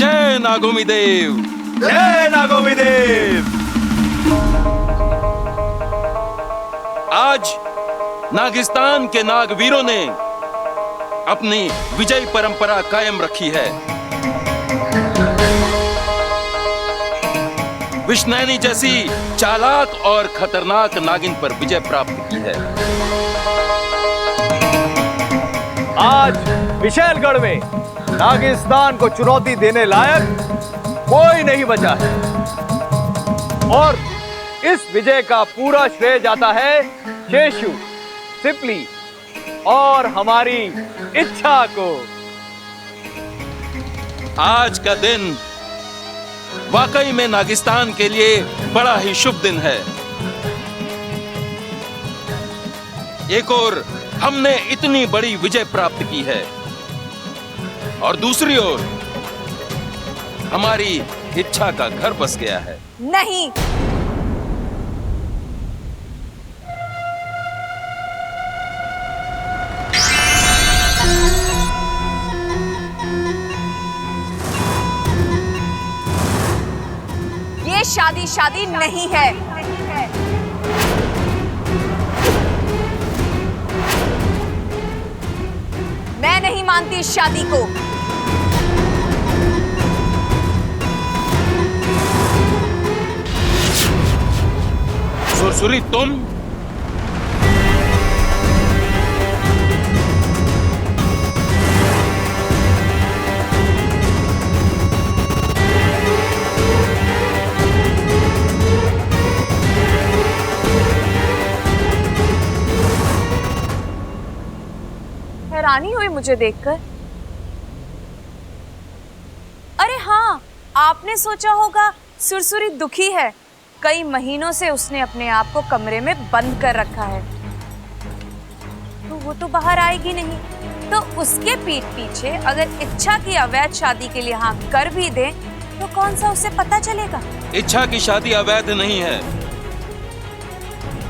जय नागोमी देव, जय नागोमी देव। आज नागिस्तान के नागवीरों ने अपनी विजय परंपरा कायम रखी है। विष्णैनी जैसी चालाक और खतरनाक नागिन पर विजय प्राप्त की है। आज विशैलगढ़ में नागिस्तान को चुनौती देने लायक कोई नहीं बचा है और इस विजय का पूरा श्रेय जाता है शेषू, सिपली और हमारी इच्छा को। आज का दिन वाकई में नागिस्तान के लिए बड़ा ही शुभ दिन है। एक ओर हमने इतनी बड़ी विजय प्राप्त की है और दूसरी ओर हमारी इच्छा का घर बस गया है। नहीं, ये शादी नहीं है। मैं नहीं मानती इस शादी को। सुरसुरी तुम हैरानी हुई मुझे देखकर। अरे हाँ, आपने सोचा होगा सुरसुरी दुखी है। कई महीनों से उसने अपने आप को कमरे में बंद कर रखा है, तो वो तो बाहर आएगी नहीं। तो उसके पीठ पीछे अगर इच्छा की अवैध शादी के लिए हाँ कर भी दे तो कौन सा उसे पता चलेगा? इच्छा की शादी अवैध नहीं है।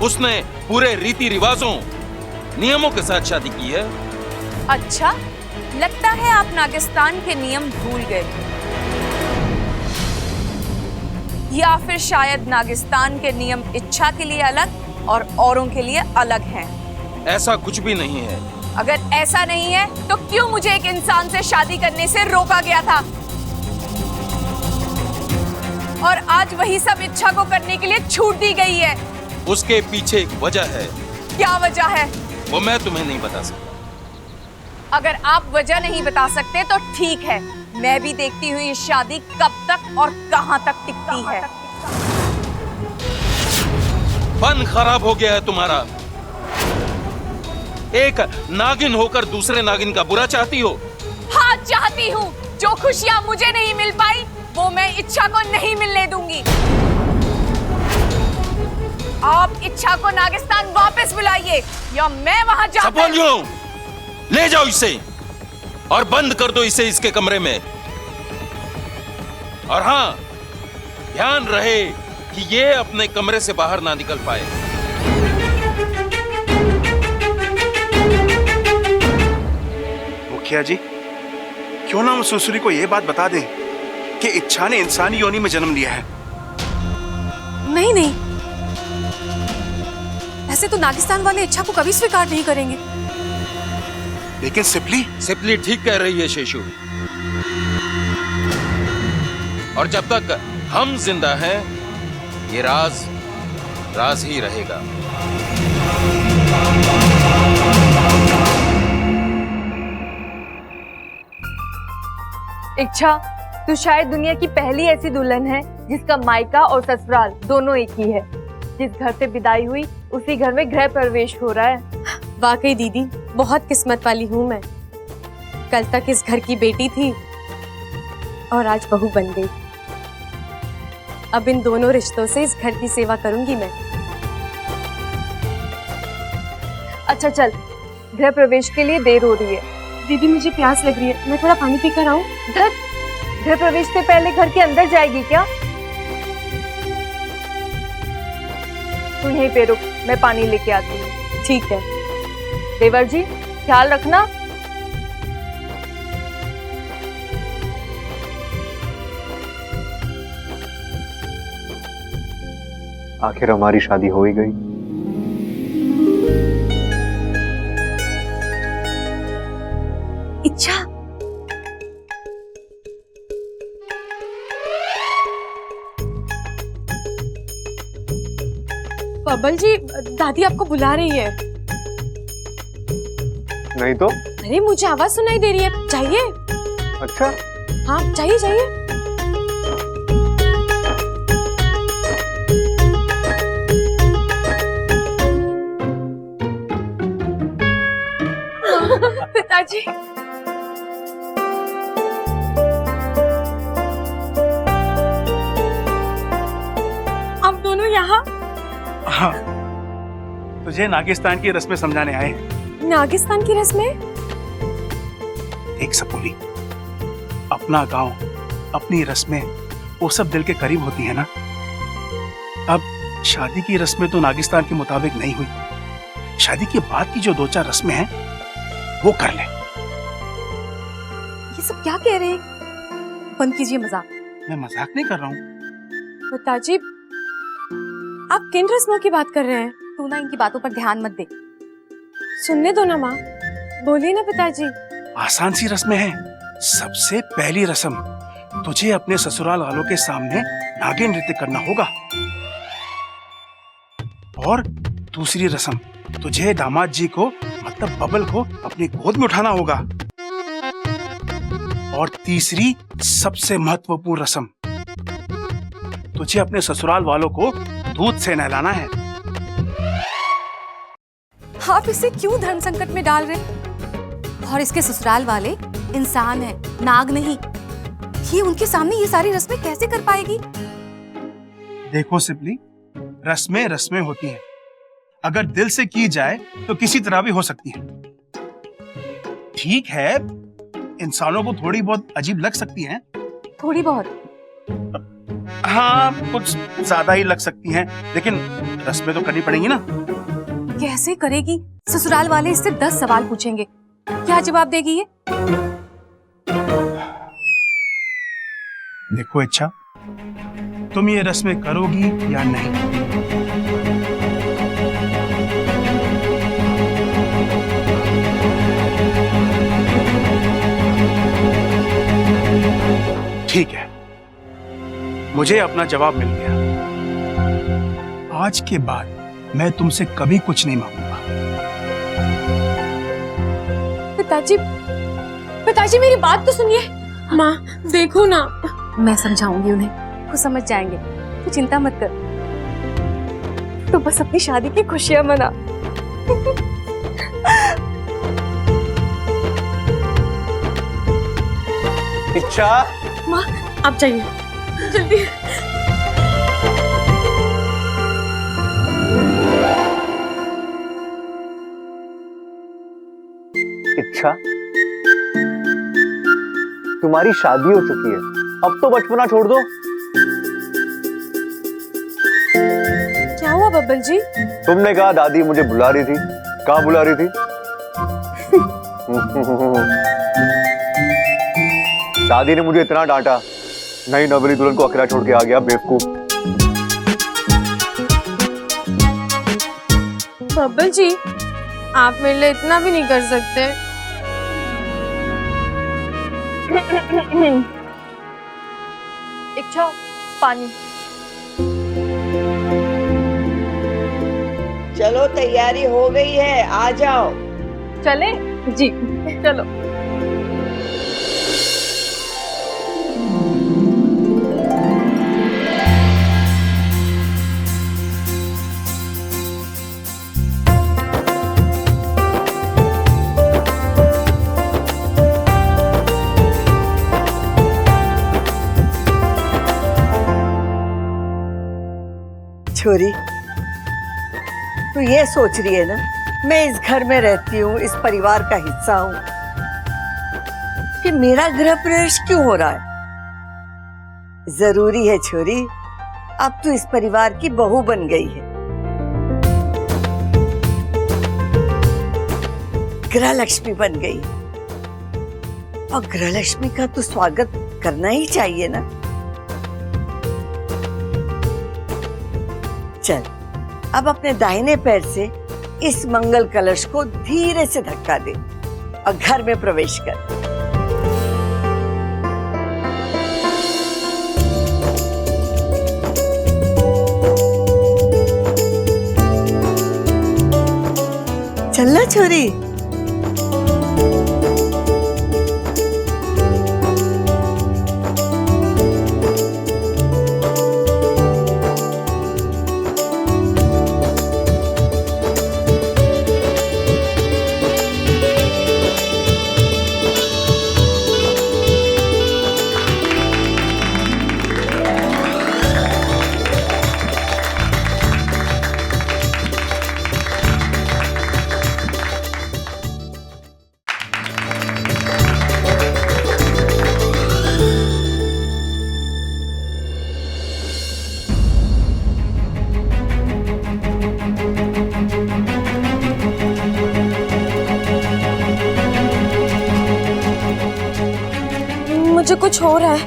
उसने पूरे रीति रिवाजों, नियमों के साथ शादी की है। अच्छा, लगता है आप नागिस्तान के नियम भूल गए, या फिर शायद नागिस्तान के नियम इच्छा के लिए अलग और औरों के लिए अलग हैं। ऐसा कुछ भी नहीं है। अगर ऐसा नहीं है तो क्यों मुझे एक इंसान से शादी करने से रोका गया था? और आज वही सब इच्छा को करने के लिए छूट दी गई है। उसके पीछे एक वजह है। क्या वजह है? वो मैं तुम्हें नहीं बता सकता। अगर आप वजह नहीं बता सकते तो ठीक है, मैं भी देखती हुई ये शादी कब तक और कहां तक टिकती है। फन खराब हो गया है तुम्हारा। एक नागिन होकर दूसरे नागिन का बुरा चाहती हो? हाँ, चाहती हूँ। जो खुशियां मुझे नहीं मिल पाई वो मैं इच्छा को नहीं मिलने दूंगी। आप इच्छा को नागिस्तान वापस बुलाइए या मैं वहां जाकर ले जाओ इसे और बंद कर दो इसे इसके कमरे में। और हाँ, ध्यान रहे कि ये अपने कमरे से बाहर ना निकल पाए। मुखिया जी, क्यों ना हम सुरसुरी को यह बात बता दें कि इच्छा ने इंसानी योनि में जन्म लिया है। नहीं नहीं, ऐसे तो नागिस्तान वाले इच्छा को कभी स्वीकार नहीं करेंगे। लेकिन सिपली ठीक कह रही है शेषू। और जब तक हम जिंदा हैं, ये राज ही रहेगा। इच्छा, तू शायद दुनिया की पहली ऐसी दुल्हन है जिसका मायका और ससुराल दोनों एक ही है। जिस घर से विदाई हुई उसी घर में गृह प्रवेश हो रहा है। वाकई दीदी, बहुत किस्मत वाली हूँ मैं। कल तक इस घर की बेटी थी और आज बहू बन गई। अब इन दोनों रिश्तों से इस घर की सेवा करूंगी मैं। अच्छा चल, गृह प्रवेश के लिए देर हो रही है। दीदी मुझे प्यास लग रही है, मैं थोड़ा पानी पीकर आऊं? धत, गृह प्रवेश से पहले घर के अंदर जाएगी क्या? तू यहीं पे रुक, मैं पानी लेके आती हूँ। ठीक है। देवर जी, ख्याल रखना। आखिर हमारी शादी हो ही गई। इच्छा, बबल जी, दादी आपको बुला रही है। नहीं तो? अरे मुझे आवाज सुनाई दे रही है, जाइए। अच्छा, हाँ जाइए जाइए। पिताजी, आप दोनों यहाँ? हाँ, तुझे नागिस्तान की रस्में समझाने आए। नागिस्तान की रस्में? एक सपोली, अपना गांव, अपनी रस्में, वो सब दिल के करीब होती है ना। अब शादी की रस्में तो नागिस्तान के मुताबिक नहीं हुई, शादी के बाद की जो 2-4 रस्में हैं वो कर ले। ये सब क्या कह रहे हैं? बंद कीजिए मजाक। मैं मजाक नहीं कर रहा हूँ। पिताजी, आप किन रस्मों की बात कर रहे हैं? तू ना इनकी बातों पर ध्यान मत दे। सुनने दो ना माँ, बोलिए ना पिताजी। आसान सी रस्में हैं। सबसे पहली रस्म, तुझे अपने ससुराल वालों के सामने नागिन नृत्य करना होगा। और दूसरी रस्म, तुझे दामाद जी को मतलब बबल को अपनी गोद में उठाना होगा। और तीसरी सबसे महत्वपूर्ण रस्म, तुझे अपने ससुराल वालों को दूध से नहलाना है। आप इसे क्यों धर्म संकट में डाल रहे? और इसके ससुराल वाले इंसान हैं, नाग नहीं। ये उनके सामने ये सारी रस्में कैसे कर पाएगी? देखो सिपली, रस्में रस्में होती हैं। अगर दिल से की जाए तो किसी तरह भी हो सकती है। ठीक है, इंसानों को थोड़ी बहुत अजीब लग सकती हैं। थोड़ी बहुत? हाँ, कुछ ज्यादा ही लग सकती हैं, लेकिन रस्में तो करनी पड़ेंगी ना। कैसे करेगी? ससुराल वाले इससे 10 सवाल पूछेंगे, क्या जवाब देगी ये? देखो इच्छा, तुम ये रस्में करोगी या नहीं? ठीक है, मुझे अपना जवाब मिल गया। आज के बाद मैं तुमसे कभी कुछ नहीं मांगूंगा। पिताजी, पिताजी मेरी बात तो सुनिए। माँ देखो ना। मैं समझाऊंगी उन्हें, वो समझ जाएंगे, तू चिंता मत कर। तो बस अपनी शादी की खुशियां मना। इच्छा, माँ आप जाइए जल्दी। इच्छा, तुम्हारी शादी हो चुकी है, अब तो बचपना छोड़ दो। क्या हुआ बब्बल जी? तुमने कहा दादी मुझे बुला रही थी, कहाँ बुला रही थी? दादी ने मुझे इतना डांटा, नई नवेली दुल्हन को अकेला छोड़ के आ गया, बेवकूफ। बब्बल जी, आप मेरे लिए इतना भी नहीं कर सकते। इच्छा, पानी। चलो तैयारी हो गई है, आ जाओ। चले? जी चलो। छोरी, तू ये सोच रही है ना, मैं इस घर में रहती हूँ, इस परिवार का हिस्सा हूँ, फिर मेरा गृह प्रवेश क्यों हो रहा है? जरूरी है छोरी, अब तू इस परिवार की बहू बन गई है। गृह लक्ष्मी बन गई, और गृह लक्ष्मी का तो स्वागत करना ही चाहिए ना। चल अब अपने दाहिने पैर से इस मंगल कलश को धीरे से धक्का दे और घर में प्रवेश कर। चलना छोरी। मुझे कुछ हो रहा है,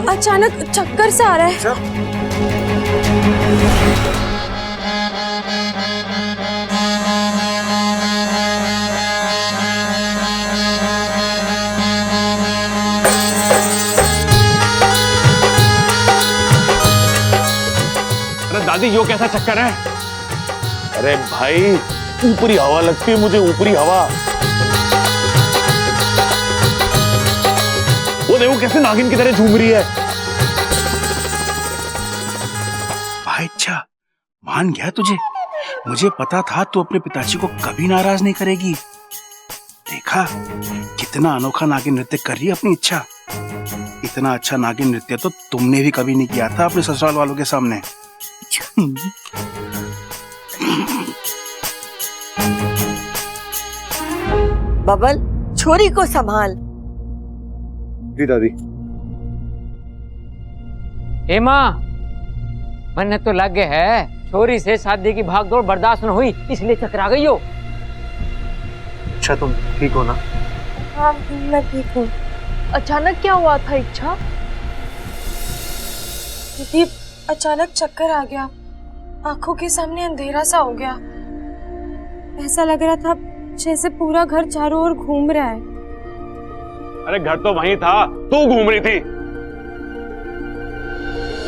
अचानक चक्कर सा आ रहा है। अरे दादी यो कैसा चक्कर है? अरे भाई ऊपरी हवा लगती है मुझे, ऊपरी हवा। वो देखो कैसे नागिन की तरह झूम रही है। भाई अच्छा मान गया तुझे, मुझे पता था तू अपने पिताजी को कभी नाराज नहीं करेगी। देखा कितना अनोखा नागिन नृत्य कर रही है अपनी इच्छा। इतना अच्छा नागिन नृत्य तो तुमने भी कभी नहीं किया था अपने ससुराल वालों के सामने। बबल छोरी को संभाल। जी दादी। हेमा, मन तो लग है, छोरी से शादी की भागदौड़ बर्दाश्त न हुई इसलिए चकरा गई हो। अच्छा तुम ठीक हो ना? हाँ मैं ठीक हूँ। अचानक क्या हुआ था इच्छा? दीदी अचानक चक्कर आ गया, आंखों के सामने अंधेरा सा हो गया। ऐसा लग रहा था जैसे पूरा घर चारों ओर घूम रहा है। अरे घर तो वहीं था, तू घूम रही थी।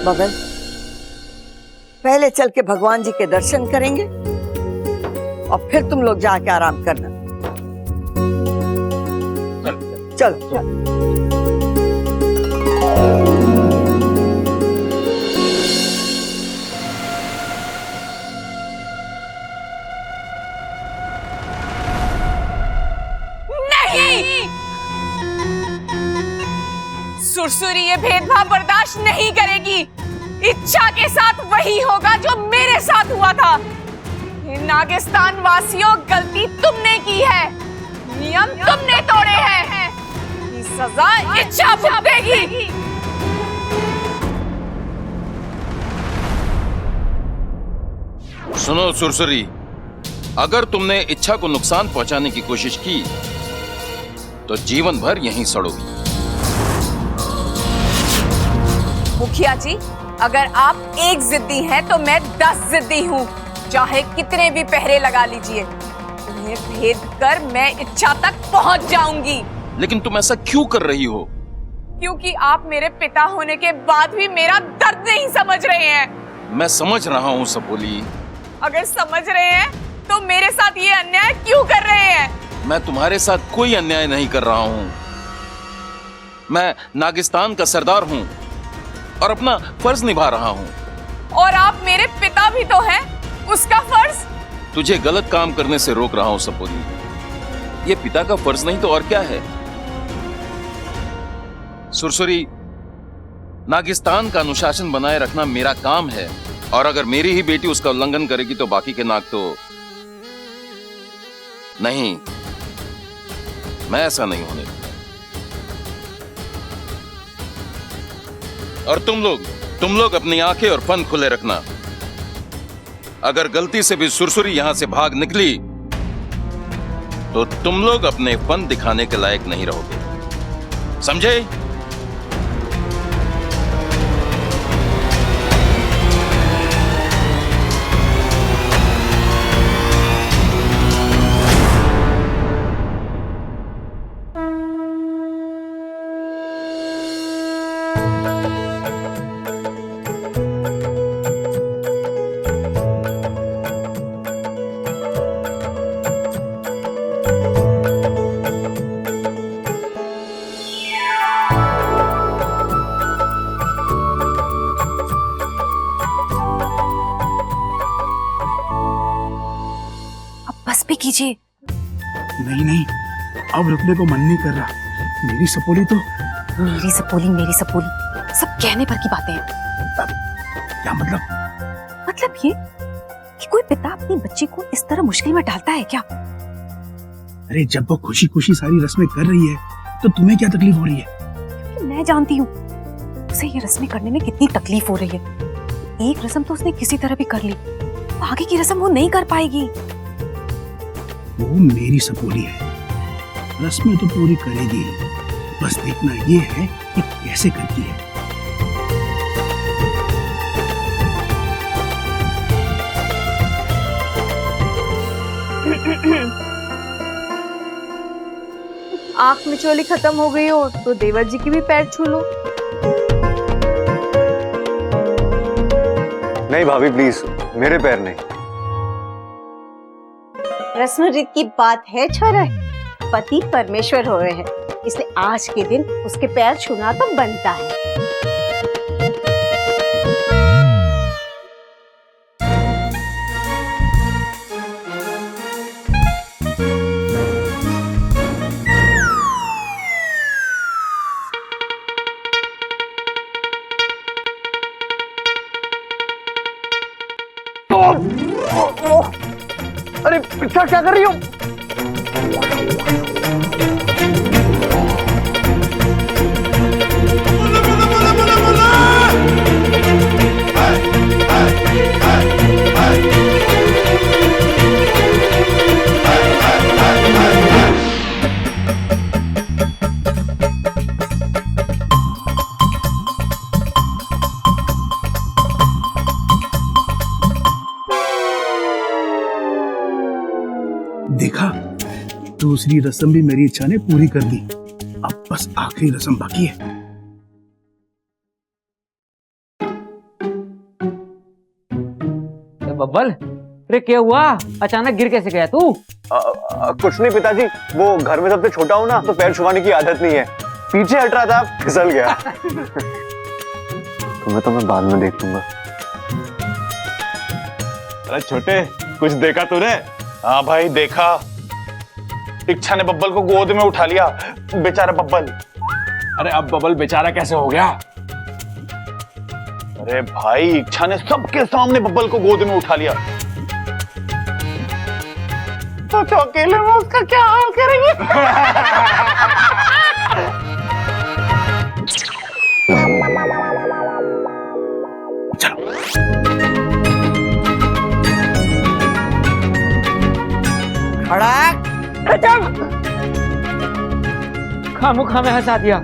बबल पहले चल के भगवान जी के दर्शन करेंगे और फिर तुम लोग जाके आराम करना। चल चल। सुरसुरी ये भेदभाव बर्दाश्त नहीं करेगी। इच्छा के साथ वही होगा जो मेरे साथ हुआ था। नागिस्तान वासियों, गलती तुमने की है, नियम तुमने तोड़े हैं। ये सजा इच्छा भुगतेगी। सुनो सुरसुरी, अगर तुमने इच्छा को नुकसान पहुंचाने की कोशिश की तो जीवन भर यहीं सड़ोगी। मुखिया जी, अगर आप एक जिद्दी हैं तो मैं 10 जिद्दी हूँ। चाहे कितने भी पहरे लगा लीजिए, तुम्हें भेद कर मैं इच्छा तक पहुँच जाऊंगी। लेकिन तुम ऐसा क्यों कर रही हो? क्योंकि आप मेरे पिता होने के बाद भी मेरा दर्द नहीं समझ रहे हैं। मैं समझ रहा हूँ सबोली। अगर समझ रहे हैं तो मेरे साथ ये अन्याय क्यों कर रहे हैं? मैं तुम्हारे साथ कोई अन्याय नहीं कर रहा हूँ। मैं नागिस्तान का सरदार हूँ और अपना फर्ज निभा रहा हूँ। और आप मेरे पिता भी तो हैं, उसका फर्ज। तुझे गलत काम करने से रोक रहा हूँ सबोली। ये पिता का फर्ज नहीं तो और क्या है? सुरसुरी, नागिस्तान का अनुशासन बनाए रखना मेरा काम है, और अगर मेरी ही बेटी उसका उल्लंघन करेगी तो बाकी के नाग तो नहीं। मैं ऐसा नहीं होने दूंगा। और तुम लोग अपनी आंखें और फन खुले रखना। अगर गलती से भी सुरसुरी यहां से भाग निकली तो तुम लोग अपने फन दिखाने के लायक नहीं रहोगे, समझे? कीजिए। नहीं नहीं, अब रुकने को मन नहीं कर रहा। मेरी सपोली तो। मेरी सपोली सब कहने पर की बातें हैं। क्या मतलब? मतलब ये कि कोई पिता अपनी बच्ची को इस तरह मुश्किल में डालता है क्या? अरे जब वो खुशी खुशी सारी रस्में कर रही है तो तुम्हें क्या तकलीफ हो रही है? क्योंकि मैं जानती हूँ उसे ये रस्में करने में कितनी तकलीफ हो रही है। एक रस्म तो उसने किसी तरह भी कर ली, तो आगे की रस्म वो नहीं कर पाएगी। वो मेरी सपोली है, रस्में तो पूरी करेगी, बस देखना ये है कि कैसे करती है। आंख मिचोली खत्म हो गई हो तो देवर जी की भी पैर छू लो। नहीं भाभी प्लीज, मेरे पैर नहीं। रस्म रीत की बात है छोरा, पति परमेश्वर हो रहे हैं, इसलिए आज के दिन उसके पैर छूना तो बनता है। अरे क्या क्या कर रही हो? देखा, दूसरी रस्म भी मेरी इच्छा ने पूरी कर दी। अब बस आखिरी रस्म बाकी है। बब्बल, अरे क्या हुआ? अचानक गिर कैसे गया तू? कुछ नहीं पिताजी, वो घर में सबसे छोटा हूँ ना, तो पैर छुपाने की आदत नहीं है। पीछे हट रहा था, फिसल गया। तुम्हें तो मैं बाद में देख लूंगा। अरे छोटे, कुछ देखा तूने? हाँ भाई देखा, इच्छा ने बब्बल को गोद में उठा लिया। बेचारा बब्बल। अरे अब बबल बेचारा कैसे हो गया? अरे भाई इच्छा ने सबके सामने बब्बल को गोद में उठा लिया। तो अकेले में उसका क्या हाल करेंगे? खड़क खामोखा में हंसा दिया।